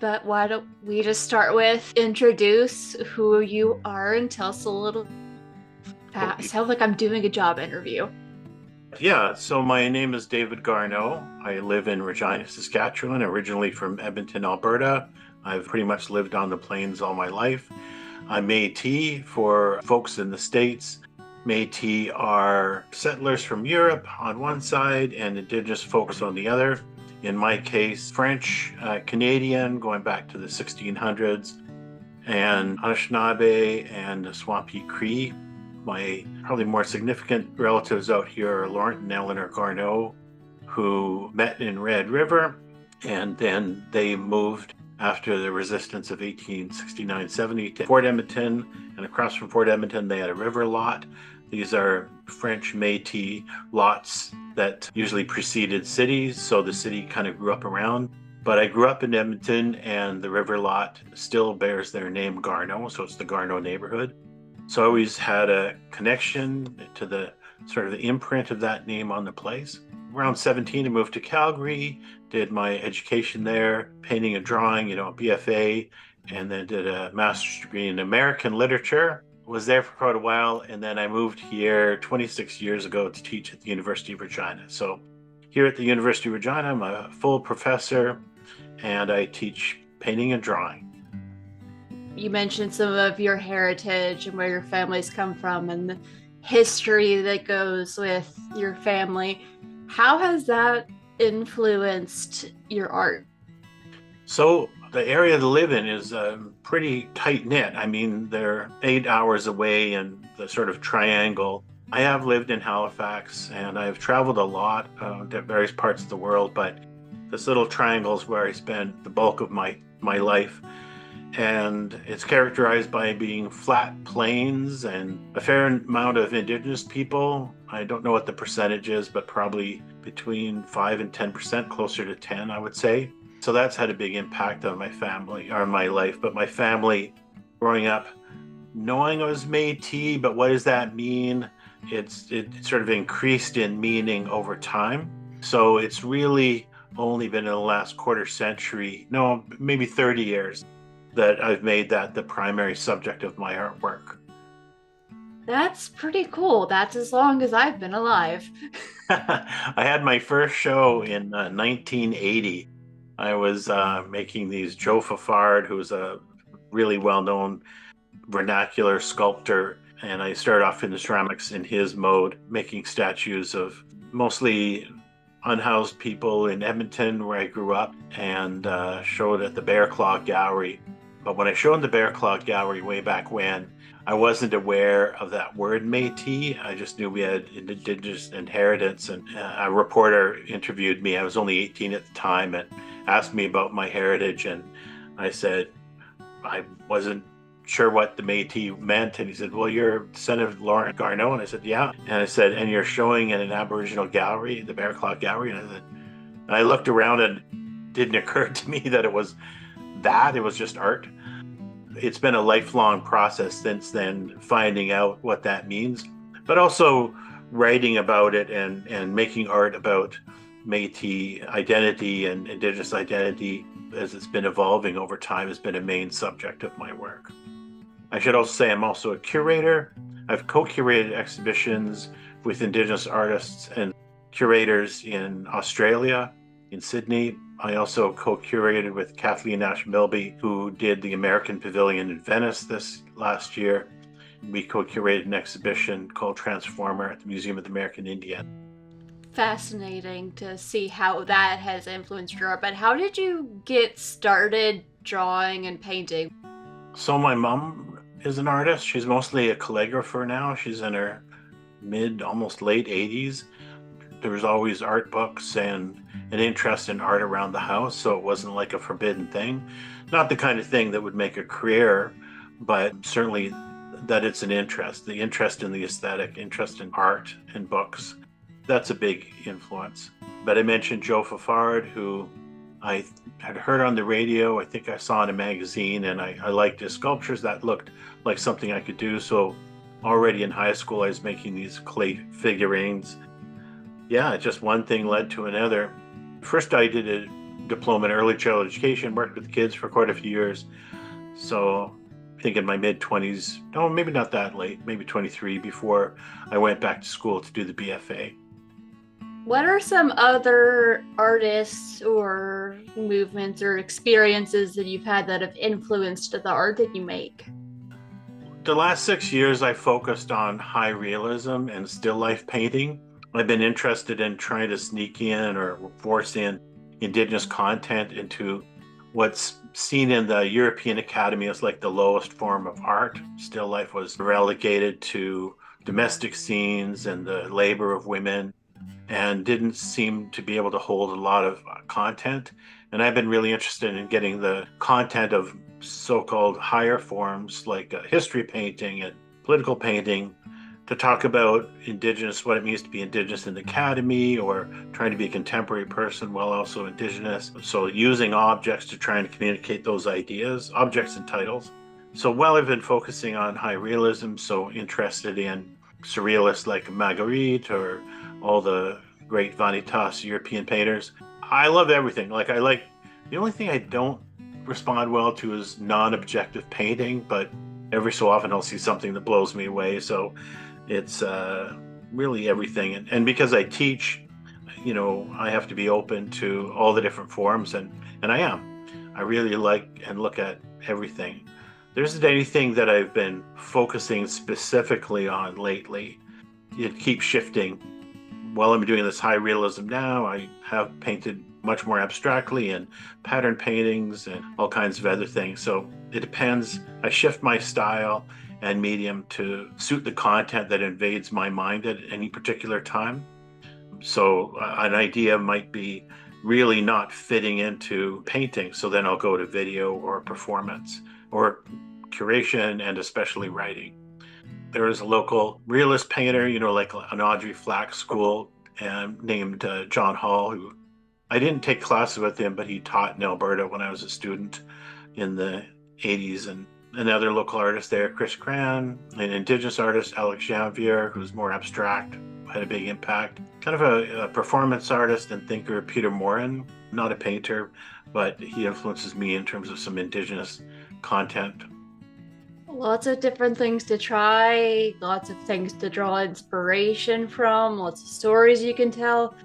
but why don't we just start with introduce who you are and tell us a little. Okay. Sounds like I'm doing a job interview. Yeah, so my name is David Garneau. I live in Regina, Saskatchewan, originally from Edmonton, Alberta. I've pretty much lived on the plains all my life. I'm Métis for folks in the States. Métis are settlers from Europe on one side and Indigenous folks on the other. In my case, French, Canadian, going back to the 1600s, and Anishinaabe and Swampy Cree. My probably more significant relatives out here are Laurent and Eleanor Garneau, who met in Red River, and then they moved after the resistance of 1869-70 to Fort Edmonton, and across from Fort Edmonton they had a river lot. These are French Métis lots that usually preceded cities, so the city kind of grew up around. But I grew up in Edmonton, and the river lot still bears their name, Garneau, so it's the Garneau neighborhood. So I always had a connection to the sort of the imprint of that name on the place. Around 17, I moved to Calgary, did my education there, painting and drawing, a BFA, and then did a master's degree in American literature. Was there for quite a while, and then I moved here 26 years ago to teach at the University of Regina. So here at the University of Regina, I'm a full professor, and I teach painting and drawing. You mentioned some of your heritage and where your families come from and the history that goes with your family. How has that influenced your art? So the area to live in is pretty tight knit. I mean, they're 8 hours away in the sort of triangle. I have lived in Halifax and I've traveled a lot to various parts of the world, but this little triangle is where I spent the bulk of my life. And it's characterized by being flat plains and a fair amount of Indigenous people. I don't know what the percentage is, but probably between 5 and 10%, closer to 10, I would say. So that's had a big impact on my family, or my life. But my family, growing up, knowing I was Métis, but what does that mean? It sort of increased in meaning over time. So it's really only been in the last quarter century, no, maybe 30 years, that I've made that the primary subject of my artwork. That's pretty cool. That's as long as I've been alive. I had my first show in 1980. I was making these Joe Fafard, who's a really well-known vernacular sculptor, and I started off in the ceramics in his mode, making statues of mostly unhoused people in Edmonton, where I grew up, and showed at the Bear Claw Gallery. But when I showed in the Bear Claw Gallery way back when, I wasn't aware of that word Métis. I just knew we had Indigenous inheritance. And a reporter interviewed me. I was only 18 at the time and asked me about my heritage. And I said, I wasn't sure what the Métis meant. And he said, well, you're son of Laurent Garneau. And I said, yeah. And I said, and you're showing in an Aboriginal gallery, the Bear Claw Gallery. And I looked around and it didn't occur to me that it was just art. It's been a lifelong process since then, finding out what that means, but also writing about it and making art about Métis identity and Indigenous identity as it's been evolving over time has been a main subject of my work. I should also say I'm also a curator. I've co-curated exhibitions with Indigenous artists and curators in Australia, in Sydney. I also co-curated with Kathleen Nash-Milby, who did the American Pavilion in Venice this last year. We co-curated an exhibition called Transformer at the Museum of the American Indian. Fascinating to see how that has influenced your art. But how did you get started drawing and painting? So my mom is an artist. She's mostly a calligrapher now. She's in her mid, almost late 80s. There was always art books and an interest in art around the house, so it wasn't like a forbidden thing. Not the kind of thing that would make a career, but certainly that it's an interest. The interest in the aesthetic, interest in art and books, that's a big influence. But I mentioned Joe Fafard, who I had heard on the radio. I think I saw in a magazine, and I liked his sculptures. That looked like something I could do. So already in high school, I was making these clay figurines. Yeah, just one thing led to another. First, I did diploma in early childhood education, worked with kids for quite a few years. So I think in my mid-20s, no, maybe not that late, maybe 23, before I went back to school to do the BFA. What are some other artists or movements or experiences that you've had that have influenced the art that you make? The last 6 years, I focused on high realism and still life painting. I've been interested in trying to sneak in or force in indigenous content into what's seen in the European Academy as like the lowest form of art. Still life was relegated to domestic scenes and the labor of women and didn't seem to be able to hold a lot of content. And I've been really interested in getting the content of so-called higher forms like history painting and political painting to talk about indigenous, what it means to be indigenous in the academy, or trying to be a contemporary person while also indigenous. So using objects to try and communicate those ideas, objects and titles. So while I've been focusing on high realism, so interested in surrealists like Magritte or all the great Vanitas European painters, I love everything. The only thing I don't respond well to is non-objective painting, but every so often I'll see something that blows me away. So it's really everything. And because I teach, I have to be open to all the different forms, and I am. I really like and look at everything. There isn't anything that I've been focusing specifically on lately. It keeps shifting. While I'm doing this high realism now, I have painted much more abstractly and pattern paintings and all kinds of other things. So it depends. I shift my style and medium to suit the content that invades my mind at any particular time. So an idea might be really not fitting into painting. So then I'll go to video or performance or curation and especially writing. There is a local realist painter, like an Audrey Flack school, named John Hall, who I didn't take classes with him, but he taught in Alberta when I was a student in the 80s. And another local artist there, Chris Cran, an indigenous artist, Alex Janvier, who's more abstract, had a big impact. Kind of a performance artist and thinker, Peter Morin, not a painter, but he influences me in terms of some indigenous content. Lots of different things to try, lots of things to draw inspiration from, lots of stories you can tell.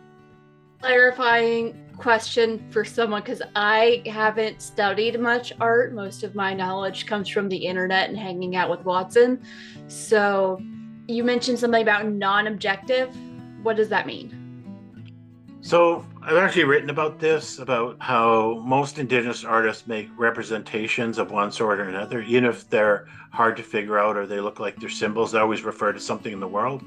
Clarifying question for someone, because I haven't studied much art. Most of my knowledge comes from the internet and hanging out with Watson. So you mentioned something about non-objective. What does that mean? So I've actually written about this, about how most indigenous artists make representations of one sort or another, even if they're hard to figure out or they look like they're symbols. They always refer to something in the world.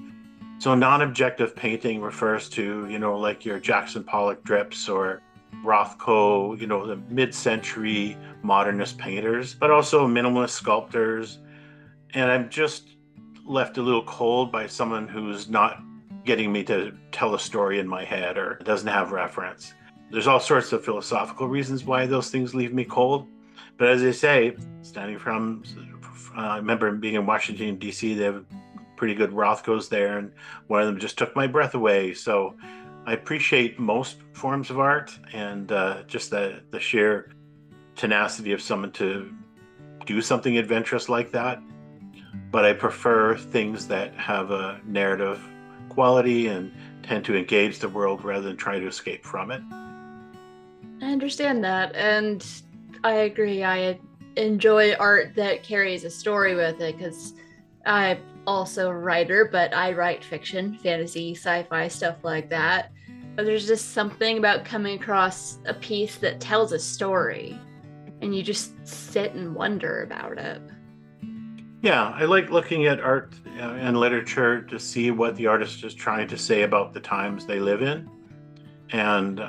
So non-objective painting refers to, like your Jackson Pollock drips or Rothko, the mid-century modernist painters, but also minimalist sculptors. And I'm just left a little cold by someone who's not getting me to tell a story in my head or doesn't have reference. There's all sorts of philosophical reasons why those things leave me cold. But as I say, I remember being in Washington, D.C., they have pretty good Rothkos there, and one of them just took my breath away. So I appreciate most forms of art and just the sheer tenacity of someone to do something adventurous like that. But I prefer things that have a narrative quality and tend to engage the world rather than try to escape from it. I understand that, and I agree. I enjoy art that carries a story with it, because I'm also a writer, but I write fiction, fantasy, sci-fi, stuff like that. But there's just something about coming across a piece that tells a story and you just sit and wonder about it. Yeah, I like looking at art and literature to see what the artist is trying to say about the times they live in. And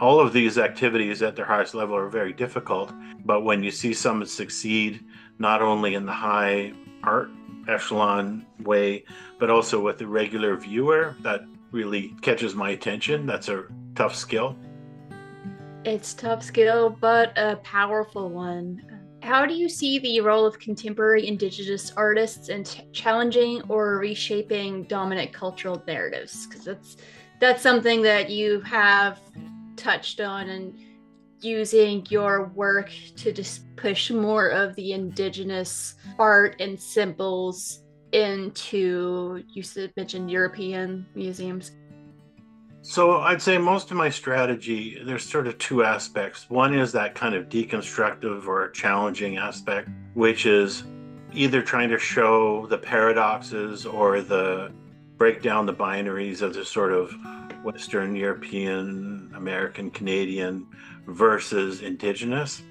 all of these activities at their highest level are very difficult. But when you see someone succeed, not only in the high art echelon way, but also with the regular viewer, that really catches my attention. That's a tough skill. It's a tough skill, but a powerful one. How do you see the role of contemporary Indigenous artists in challenging or reshaping dominant cultural narratives? Because that's something that you have touched on, and using your work to just push more of the indigenous art and symbols into, you mentioned European museums? So I'd say most of my strategy, there's sort of two aspects. One is that kind of deconstructive or challenging aspect, which is either trying to show the paradoxes or the break down the binaries of the sort of Western European, American, Canadian versus indigenous.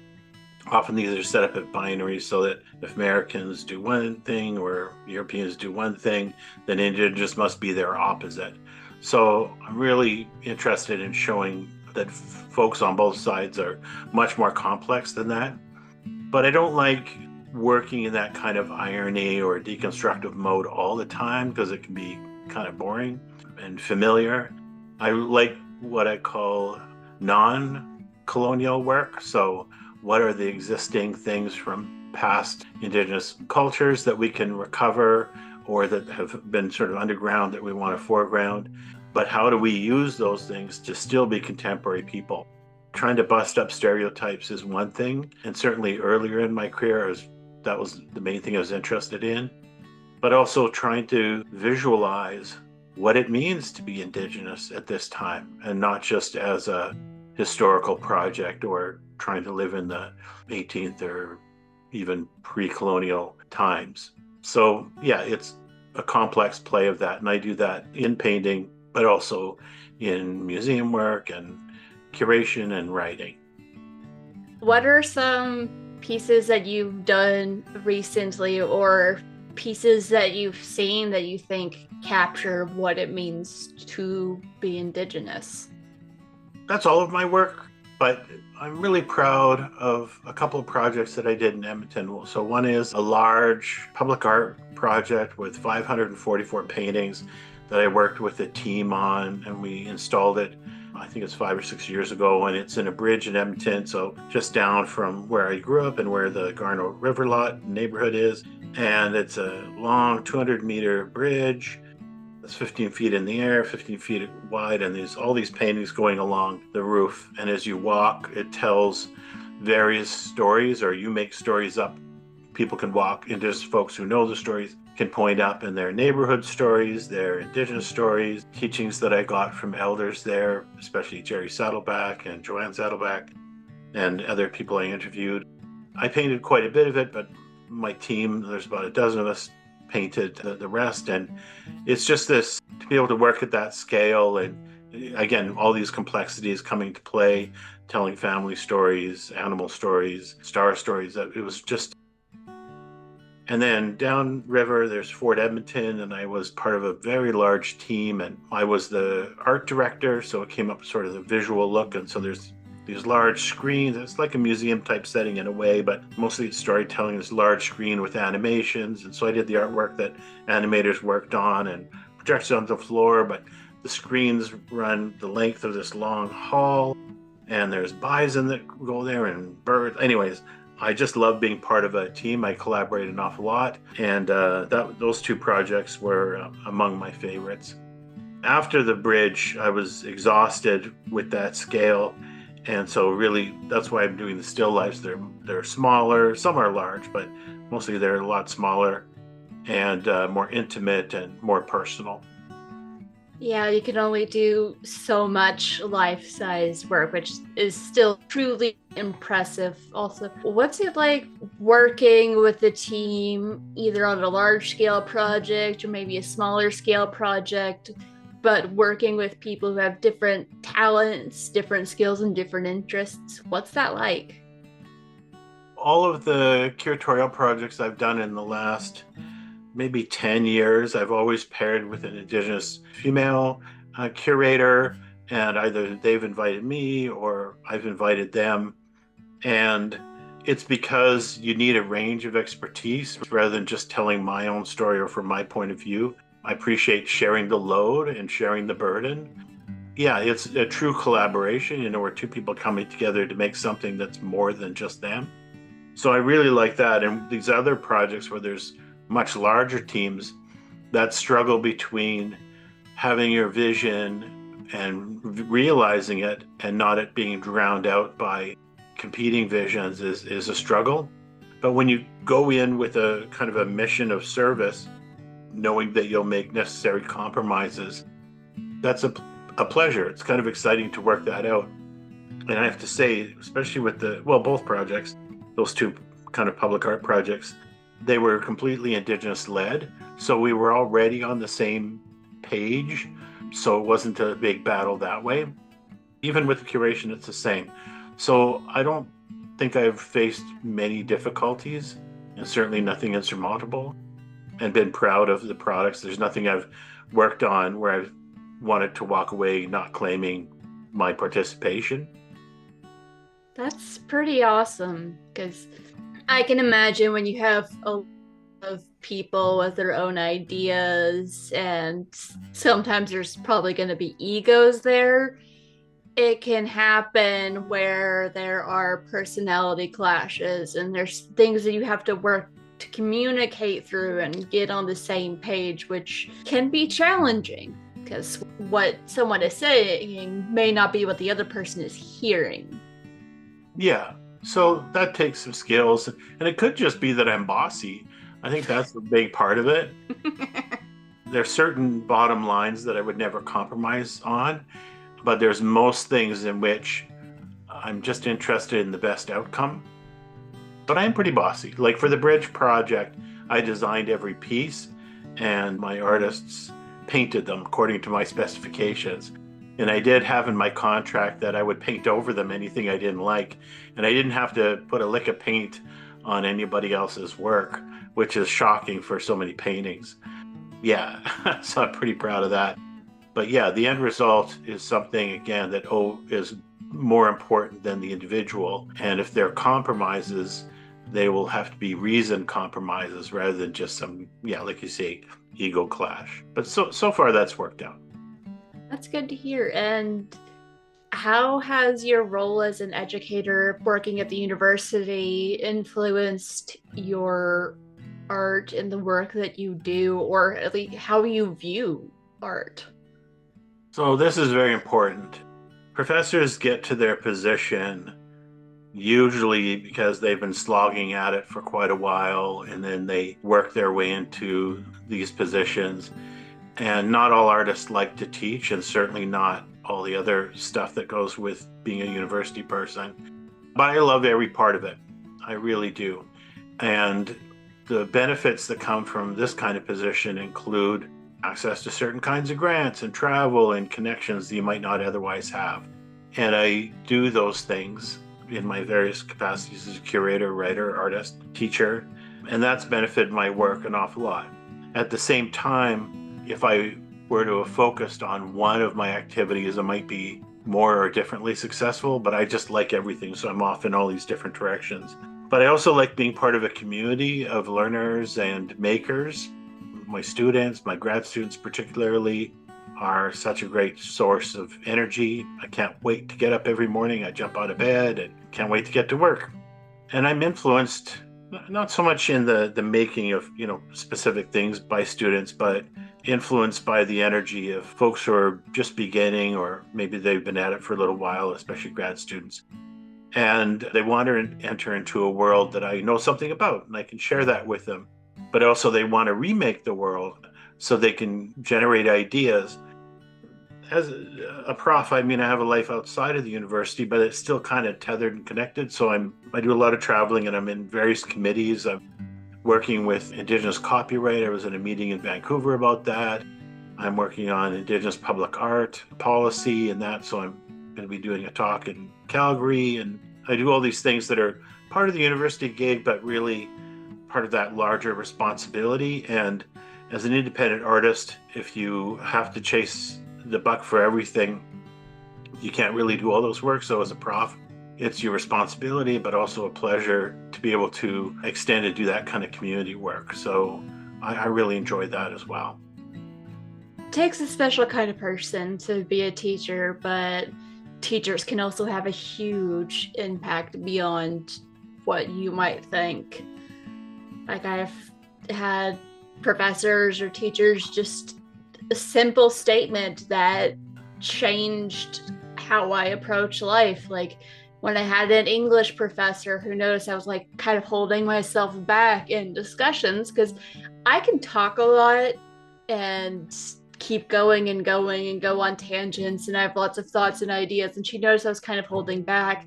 Often these are set up as binaries so that if Americans do one thing or Europeans do one thing, then indigenous must be their opposite. So I'm really interested in showing that folks on both sides are much more complex than that. But I don't like working in that kind of irony or deconstructive mode all the time because it can be kind of boring and familiar. I like what I call non-colonial work. So what are the existing things from past indigenous cultures that we can recover or that have been sort of underground that we want to foreground? But how do we use those things to still be contemporary people? Trying to bust up stereotypes is one thing. And certainly earlier in my career, that was the main thing I was interested in. But also trying to visualize what it means to be indigenous at this time and not just as a historical project or trying to live in the 18th or even pre-colonial times. So yeah, it's a complex play of that. And I do that in painting, but also in museum work and curation and writing. What are some pieces that you've done recently or pieces that you've seen that you think capture what it means to be indigenous? That's all of my work, but I'm really proud of a couple of projects that I did in Edmonton. So one is a large public art project with 544 paintings that I worked with a team on, and we installed it, I think it's 5 or 6 years ago, and it's in a bridge in Edmonton, so just down from where I grew up and where the Garneau River Lot neighborhood is. And it's a long 200-meter bridge. It's 15 feet in the air, 15 feet wide, and there's all these paintings going along the roof. And as you walk, it tells various stories, or you make stories up. People can walk, indigenous folks who know the stories can point up in their neighborhood stories, their indigenous stories, teachings that I got from elders there, especially Jerry Saddleback and Joanne Saddleback and other people I interviewed. I painted quite a bit of it, but my team, there's about a dozen of us, painted the rest. And it's just this, to be able to work at that scale and again, all these complexities coming to play, telling family stories, animal stories, star stories, that it was just. And then downriver, there's Fort Edmonton, and I was part of a very large team, and I was the art director, so it came up sort of the visual look. And so there's these large screens. It's like a museum type setting in a way, but mostly it's storytelling, this large screen with animations. And so I did the artwork that animators worked on and projected on the floor, but the screens run the length of this long hall, and there's bison that go there and birds. Anyways, I just love being part of a team. I collaborate an awful lot, and those two projects were among my favorites. After the bridge, I was exhausted with that scale, and so really that's why I'm doing the still lifes. They're smaller, some are large, but mostly they're a lot smaller and more intimate and more personal. Yeah, you can only do so much life-size work, which is still truly impressive. Also, what's it like working with the team, either on a large-scale project or maybe a smaller scale project, but working with people who have different talents, different skills, and different interests? What's that like? All of the curatorial projects I've done in the last maybe 10 years, I've always paired with an indigenous female curator, and either they've invited me or I've invited them. And it's because you need a range of expertise rather than just telling my own story or from my point of view. I appreciate sharing the load and sharing the burden. Yeah, it's a true collaboration, where two people coming together to make something that's more than just them. So I really like that. And these other projects where there's much larger teams, that struggle between having your vision and realizing it and not it being drowned out by competing visions is a struggle. But when you go in with a kind of a mission of service, knowing that you'll make necessary compromises, that's a pleasure. It's kind of exciting to work that out. And I have to say, especially with both projects, those two kind of public art projects, they were completely Indigenous led. So we were already on the same page. So it wasn't a big battle that way. Even with the curation, it's the same. So I don't think I've faced many difficulties, and certainly nothing insurmountable, and been proud of the products. There's nothing I've worked on where I've wanted to walk away not claiming my participation. That's pretty awesome, because I can imagine when you have a lot of people with their own ideas, and sometimes there's probably going to be egos there. It can happen where there are personality clashes, and there's things that you have to work to communicate through and get on the same page, which can be challenging because what someone is saying may not be what the other person is hearing. Yeah, so that takes some skills, and it could just be that I'm bossy. I think that's a big part of it. There's certain bottom lines that I would never compromise on, but there's most things in which I'm just interested in the best outcome. But I'm pretty bossy. Like for the bridge project, I designed every piece, and my artists painted them according to my specifications. And I did have in my contract that I would paint over them anything I didn't like. And I didn't have to put a lick of paint on anybody else's work, which is shocking for so many paintings. Yeah, so I'm pretty proud of that. But yeah, the end result is something, again, that is more important than the individual. And if there are compromises, they will have to be reasoned compromises rather than just some, like you say, ego clash. But so far that's worked out. That's good to hear. And how has your role as an educator working at the university influenced your art and the work that you do, or at least how you view art? So this is very important. Professors get to their position usually because they've been slogging at it for quite a while, and then they work their way into these positions. And not all artists like to teach, and certainly not all the other stuff that goes with being a university person. But I love every part of it. I really do. And the benefits that come from this kind of position include access to certain kinds of grants and travel and connections that you might not otherwise have. And I do those things in my various capacities as a curator, writer, artist, teacher, and that's benefited my work an awful lot. At the same time, if I were to have focused on one of my activities, I might be more or differently successful, but I just like everything, so I'm off in all these different directions. But I also like being part of a community of learners and makers. My students, my grad students particularly, are such a great source of energy. I can't wait to get up every morning. I jump out of bed and can't wait to get to work. And I'm influenced not so much in the making of specific things by students, but influenced by the energy of folks who are just beginning, or maybe they've been at it for a little while, especially grad students. And they want to enter into a world that I know something about, and I can share that with them. But also they want to remake the world so they can generate ideas. As a prof, I have a life outside of the university, but it's still kind of tethered and connected. So I do a lot of traveling, and I'm in various committees. I'm working with Indigenous copyright. I was in a meeting in Vancouver about that. I'm working on Indigenous public art policy and that. So I'm going to be doing a talk in Calgary. And I do all these things that are part of the university gig, but really part of that larger responsibility. And as an independent artist, if you have to chase the buck for everything, you can't really do all those work. So as a prof, it's your responsibility, but also a pleasure to be able to extend and do that kind of community work. So I really enjoy that as well. It takes a special kind of person to be a teacher, but teachers can also have a huge impact beyond what you might think. Like I've had professors or teachers just a simple statement that changed how I approach life. Like when I had an English professor who noticed I was like kind of holding myself back in discussions because I can talk a lot and keep going and going and go on tangents, and I have lots of thoughts and ideas. And she noticed I was kind of holding back.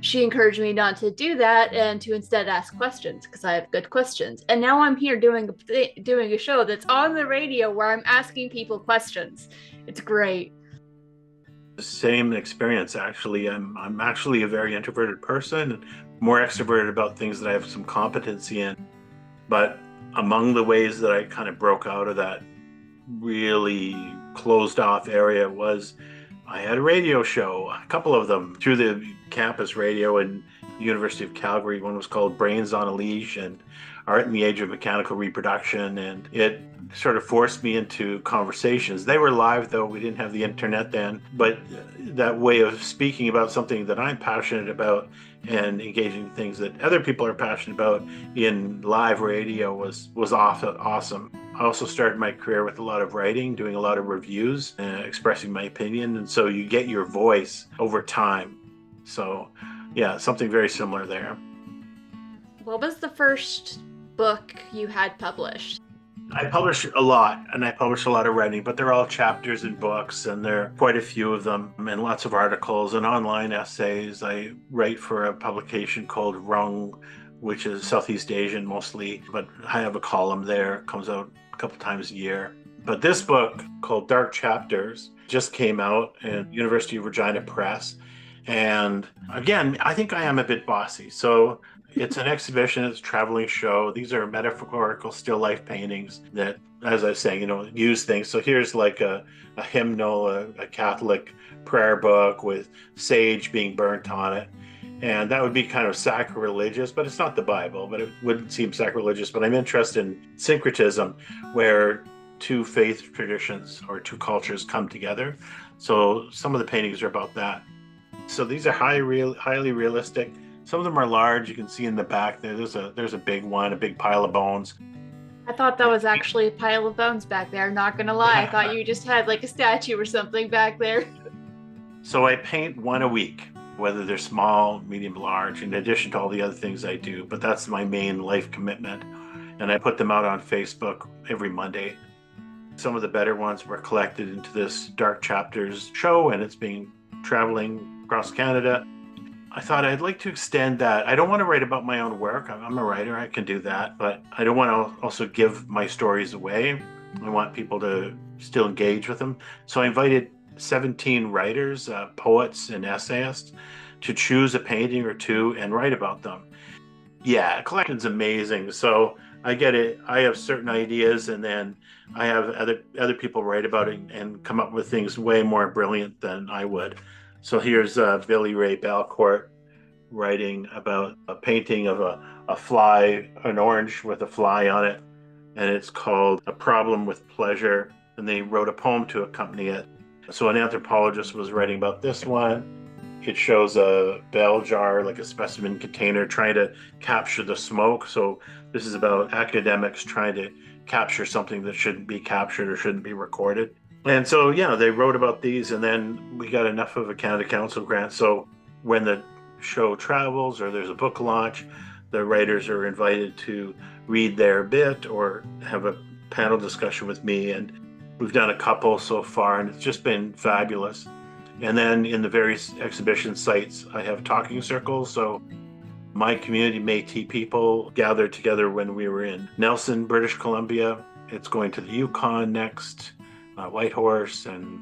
She encouraged me not to do that and to instead ask questions because I have good questions. And now I'm here doing a show that's on the radio where I'm asking people questions. It's great. Same experience, actually. I'm actually a very introverted person and more extroverted about things that I have some competency in. But among the ways that I kind of broke out of that really closed off area was I had a radio show, a couple of them through the campus radio in the University of Calgary. One was called Brains on a Leash and Art in the Age of Mechanical Reproduction. And it sort of forced me into conversations. They were live, though. We didn't have the internet then. But that way of speaking about something that I'm passionate about and engaging in things that other people are passionate about in live radio was awesome. I also started my career with a lot of writing, doing a lot of reviews, expressing my opinion. And so you get your voice over time. So yeah, something very similar there. What was the first book you had published? I publish a lot, and I publish a lot of writing, but they're all chapters in books, and there are quite a few of them, and lots of articles and online essays. I write for a publication called Rung, which is Southeast Asian mostly, but I have a column there. It comes out a couple times a year. But this book called Dark Chapters just came out at University of Regina Press. And again, I think I am a bit bossy. So it's an exhibition, it's a traveling show. These are metaphorical still life paintings that, as I was saying, use things. So here's like a hymnal, a Catholic prayer book with sage being burnt on it. And that would be kind of sacrilegious, but it's not the Bible, but it wouldn't seem sacrilegious. But I'm interested in syncretism, where two faith traditions or two cultures come together. So some of the paintings are about that. So these are highly realistic. Some of them are large. You can see in the back there's a big one, a big pile of bones. I thought that was actually a pile of bones back there. Not gonna lie, I thought you just had like a statue or something back there. So I paint one a week, whether they're small, medium, large, in addition to all the other things I do. But that's my main life commitment. And I put them out on Facebook every Monday. Some of the better ones were collected into this Dark Chapters show, and it's being traveling across Canada. I thought I'd like to extend that. I don't want to write about my own work. I'm a writer, I can do that, but I don't want to also give my stories away. I want people to still engage with them. So I invited 17 writers, poets and essayists to choose a painting or two and write about them. Yeah, collection's amazing. So I get it. I have certain ideas, and then I have other people write about it and come up with things way more brilliant than I would. So here's Billy Ray Balcourt writing about a painting of a fly, an orange with a fly on it, and it's called A Problem with Pleasure, and they wrote a poem to accompany it. So an anthropologist was writing about this one. It shows a bell jar, like a specimen container, trying to capture the smoke. So this is about academics trying to capture something that shouldn't be captured or shouldn't be recorded. And so, yeah, they wrote about these, and then we got enough of a Canada Council grant. So when the show travels or there's a book launch, the writers are invited to read their bit or have a panel discussion with me. And we've done a couple so far, and it's just been fabulous. And then in the various exhibition sites, I have talking circles. So my community, Métis people, gathered together when we were in Nelson, British Columbia. It's going to the Yukon next. Whitehorse, and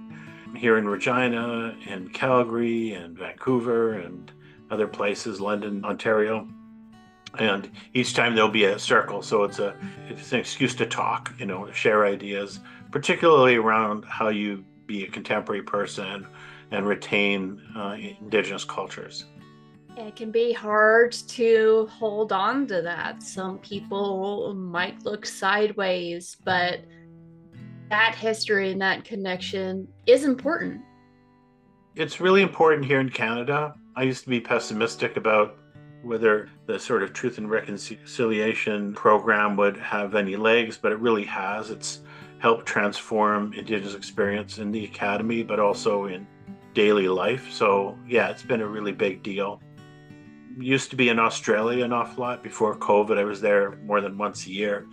here in Regina and Calgary and Vancouver and other places, London, Ontario. And each time there'll be a circle. So it's an excuse to talk, share ideas, particularly around how you be a contemporary person and retain indigenous cultures. It can be hard to hold on to that. Some people might look sideways, but that history and that connection is important. It's really important here in Canada. I used to be pessimistic about whether the sort of Truth and Reconciliation program would have any legs, but it really has. It's help transform Indigenous experience in the academy, but also in daily life. So yeah, it's been a really big deal. Used to be in Australia an awful lot before COVID. I was there more than once a year,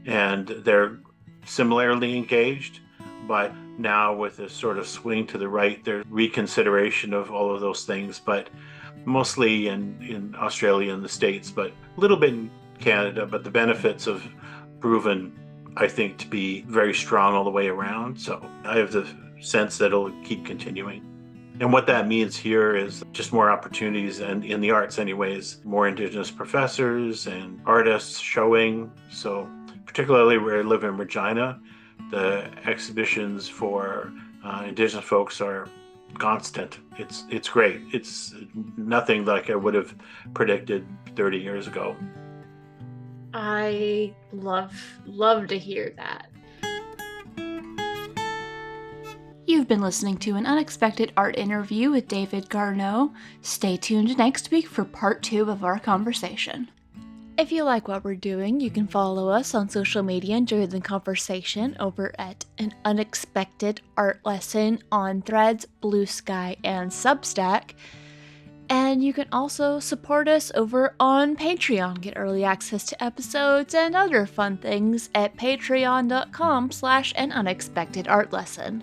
and they're similarly engaged, but now with a sort of swing to the right, there's reconsideration of all of those things, but mostly in Australia and the States, but a little bit in Canada. But the benefits have proven, I think, to be very strong all the way around. So I have the sense that it'll keep continuing. And what that means here is just more opportunities, and in the arts anyways, more Indigenous professors and artists showing. So particularly where I live in Regina, the exhibitions for Indigenous folks are constant. It's great. It's nothing like I would have predicted 30 years ago. I love to hear that. You've been listening to an unexpected art interview with David Garneau. Stay tuned next week for part 2 of our conversation. If you like what we're doing, you can follow us on social media and join the conversation over at An Unexpected Art Lesson on Threads, Blue Sky, and Substack. And you can also support us over on Patreon. Get early access to episodes and other fun things at patreon.com/anunexpectedartlesson.